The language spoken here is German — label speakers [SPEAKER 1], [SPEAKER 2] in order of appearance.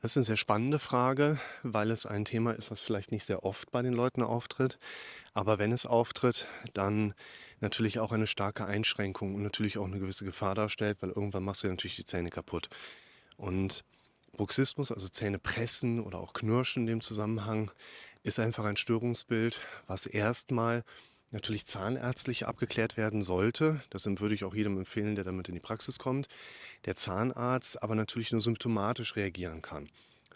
[SPEAKER 1] Das ist eine sehr spannende Frage, weil es ein Thema ist, was vielleicht nicht sehr oft bei den Leuten auftritt. Aber wenn es auftritt, dann natürlich auch eine starke Einschränkung und natürlich auch eine gewisse Gefahr darstellt, weil irgendwann machst du dir natürlich die Zähne kaputt. Und Bruxismus, also Zähne pressen oder auch Knirschen in dem Zusammenhang, ist einfach ein Störungsbild, was erstmal natürlich zahnärztlich abgeklärt werden sollte. Das würde ich auch jedem empfehlen, der damit in die Praxis kommt. Der Zahnarzt aber natürlich nur symptomatisch reagieren kann.